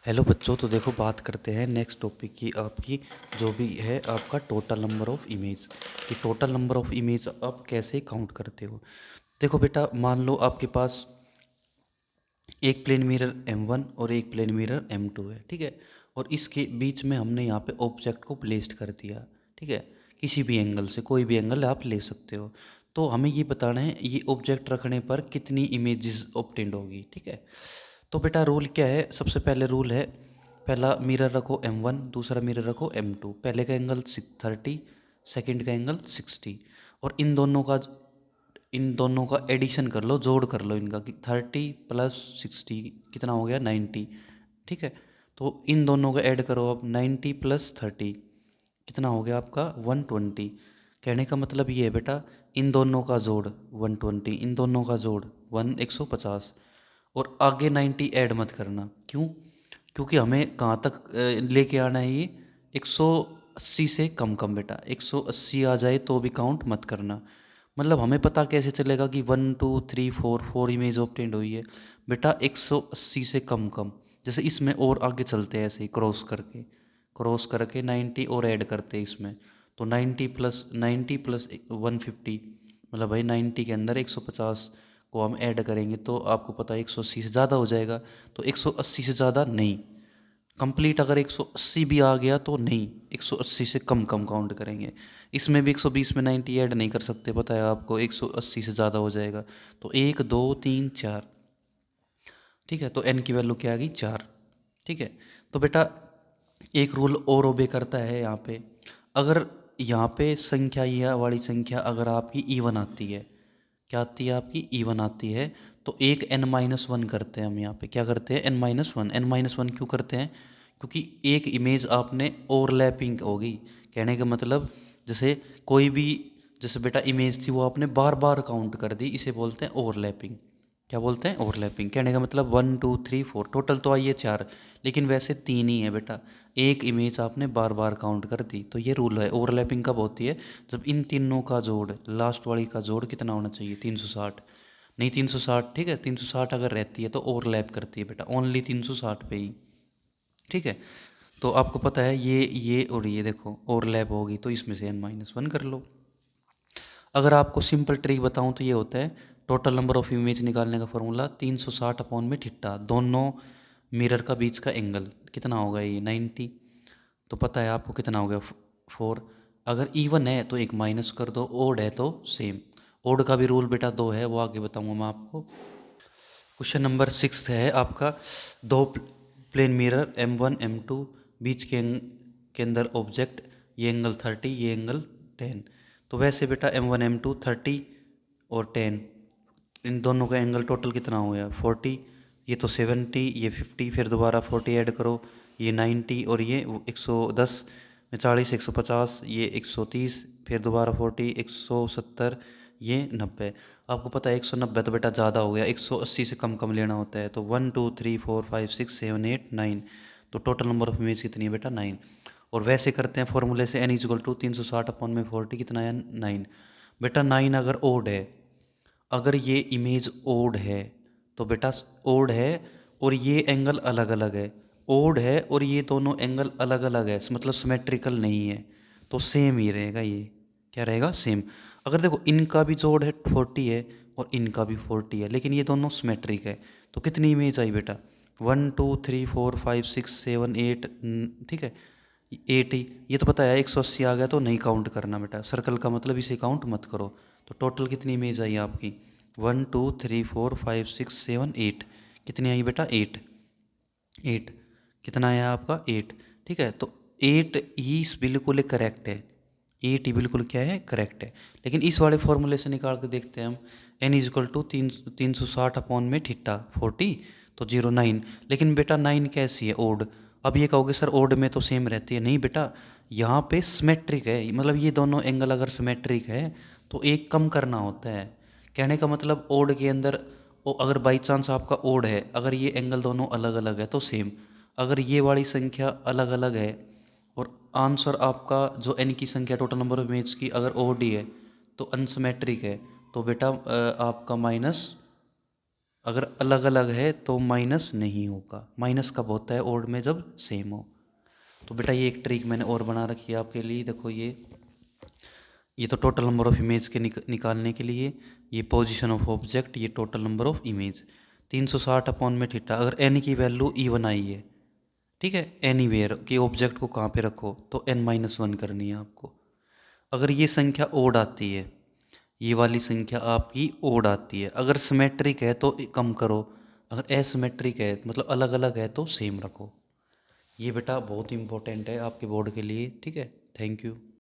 Hello बच्चों, तो देखो बात करते हैं नेक्स्ट टॉपिक की। आपकी जो भी है आपका टोटल नंबर ऑफ़ इमेज, कि टोटल नंबर ऑफ़ इमेज आप कैसे काउंट करते हो। देखो बेटा, मान लो आपके पास एक प्लेन मिरर M1 और एक प्लेन मिरर M2 है, ठीक है। और इसके बीच में हमने यहाँ पे ऑब्जेक्ट को प्लेस्ड कर दिया, ठीक है। किसी भी एंगल से कोई भी एंगल आप ले सकते हो। तो हमें ये बताना है ये ऑब्जेक्ट रखने पर कितनी इमेजेस ऑब्टेंड होगी, ठीक है। तो बेटा रूल क्या है, सबसे पहले रूल है, पहला मिरर रखो M1, दूसरा मिरर रखो M2। पहले का एंगल 30, सेकंड का एंगल 60। और इन दोनों का एडिशन कर लो, जोड़ कर लो इनका, कि 30 + 60 कितना हो गया 90, ठीक है। तो इन दोनों का ऐड करो अब, 90 + 30 कितना हो गया आपका 120। कहने का मतलब ये है बेटा, इन दोनों का जोड़ 120, इन दोनों का जोड़ 150। और आगे 90 ऐड मत करना, क्यों? क्योंकि हमें कहाँ तक लेके आना है ये 180 से कम कम बेटा। 180 आ जाए तो भी काउंट मत करना। मतलब हमें पता कैसे चलेगा कि 1 2 3 4 इमेज ऑब्टेंड हुई है बेटा? 180 से कम कम। जैसे इसमें और आगे चलते हैं, ऐसे ही क्रॉस करके 90 और ऐड करते हैं इसमें। तो 90 + 150, मतलब भाई 90 के अंदर 150 को हम ऐड करेंगे तो आपको पता है 180 से ज़्यादा हो जाएगा। तो 180 से ज़्यादा नहीं, कंप्लीट अगर 180 भी आ गया तो नहीं, 180 से कम कम काउंट करेंगे। इसमें भी 120 में 90 ऐड नहीं कर सकते, पता है आपको, 180 से ज़्यादा हो जाएगा। तो 1 2 3 4, ठीक है। तो n की वैल्यू क्या आ गई 4, ठीक है। तो बेटा एक रूल और ओबे करता है यहाँ पे। अगर यहाँ पे संख्या, यह वाली संख्या अगर आपकी इवन आती है, क्या आती है आपकी? इवन आती है। तो एक n-1 करते हैं हम यहाँ पे, क्या करते हैं? n-1 क्यों करते हैं? क्योंकि एक इमेज आपने ओवरलैपिंग होगी। कहने का मतलब, जैसे कोई भी, जैसे बेटा इमेज थी वो आपने बार बार काउंट कर दी, इसे बोलते हैं ओवरलैपिंग। क्या बोलते हैं? ओवरलैपिंग। कहने का मतलब 1 2 3 4 टोटल तो आई है 4, लेकिन वैसे 3 ही है बेटा। एक इमेज आपने बार बार काउंट कर दी, तो ये रूल है। ओवरलैपिंग कब होती है? जब इन तीनों का जोड़, लास्ट वाली का जोड़ कितना होना चाहिए? 360। नहीं 360, ठीक है, 360 अगर रहती है तो ओवरलैप करती है बेटा, ओनली 360 पे ही, ठीक है। तो आपको पता है ये और ये देखो ओवरलैप होगी, तो इसमें से n-1 कर लो। अगर आपको सिंपल ट्रिक बताऊं तो ये होता है, टोटल नंबर ऑफ इमेज निकालने का फॉर्मूला 360 अपॉन में थीटा, दोनों मिरर का बीच का एंगल कितना होगा? ये 90। तो पता है आपको कितना हो गया 4। अगर इवन है तो एक माइनस कर दो, ओड है तो सेम। ओड का भी रूल बेटा 2 है, वो आगे बताऊंगा मैं आपको। क्वेश्चन नंबर 6 है आपका, दो प्लेन मिरर M1 M2, बीच के अंदर ऑब्जेक्ट, ये एंगल 30, ये एंगल 10। तो वैसे बेटा M1 M2 30 और 10, इन दोनों का एंगल टोटल कितना हो गया 40। ये तो 70, ये 50, फिर दोबारा 40 ऐड करो, ये 90, और ये 110 में 40 150, ये 130, फिर दोबारा 40 170, ये 90। आपको पता है 190 तो बेटा ज़्यादा हो गया, 180 से कम कम लेना होता है। तो 1 2 3 4 5 6 7 8 9, तो टोटल नंबर ऑफ इमेज कितनी है बेटा 9। और वैसे करते हैं फॉर्मूले से, n = 360 अपॉन में 40 कितना है 9। बेटा 9 अगर ओड है, अगर ये इमेज ओड है तो बेटा ओड है, और ये एंगल अलग अलग है, ओड है और ये दोनों एंगल अलग अलग है, मतलब सिमेट्रिकल नहीं है, तो सेम ही रहेगा ये। क्या रहेगा? सेम। अगर देखो इनका भी जोड़ है 40 है और इनका भी 40 है, लेकिन ये दोनों सिमेट्रिक है, तो कितनी इमेज आई बेटा? 1 2 3 4 5 6 7 8, ठीक है, 80। ये तो पता है 180 आ गया तो नहीं काउंट करना बेटा, सर्कल का मतलब इसे काउंट मत करो। तो टोटल कितनी इमेज आई आपकी? 1 2 3 4 5 6 7 8, कितनी आई बेटा? 8। 8 कितना आया आपका? 8, ठीक है। तो 8 ही बिल्कुल करेक्ट है, 8 ही बिल्कुल क्या है? करेक्ट है। लेकिन इस वाले फॉर्मूले से निकाल के देखते हैं हम, n = 360 अपॉन में थीटा 40, तो 09। लेकिन बेटा 9 कैसी है? ओड। अब ये कहोगे सर ओड में तो सेम रहती है, नहीं बेटा, यहाँ पे सिमेट्रिक है, मतलब ये दोनों एंगल अगर सिमेट्रिक है तो एक कम करना होता है। कहने का मतलब ओड के अंदर, अगर बाई चांस आपका ओड है, अगर ये एंगल दोनों अलग अलग है तो सेम। अगर ये वाली संख्या अलग अलग है और आंसर आपका जो n की संख्या टोटल नंबर ऑफ इमेज की अगर ओड ही है तो अनसिमेट्रिक है, तो बेटा आपका माइनस अगर अलग अलग है तो माइनस नहीं होगा। माइनस कब होता है? ओड में, जब सेम हो। तो बेटा ये एक ट्रिक मैंने और बना रखी है आपके लिए। देखो ये तो टोटल नंबर ऑफ इमेज के निकालने के लिए, ये पोजीशन ऑफ ऑब्जेक्ट, ये total number of image. 360 upon में थीटा। अगर एन की वैल्यू इवन आई है, ठीक है, एनी वेयर कि ऑब्जेक्ट को कहाँ पे रखो, तो n-1 करनी है आपको। अगर ये संख्या ओड आती है, ये वाली संख्या आपकी ओड आती है, अगर सिमेट्रिक है तो कम करो, अगर एसिमेट्रिक है मतलब अलग अलग है तो सेम रखो। ये बेटा बहुत इंपॉर्टेंट है आपके बोर्ड के लिए, ठीक है। Thank you.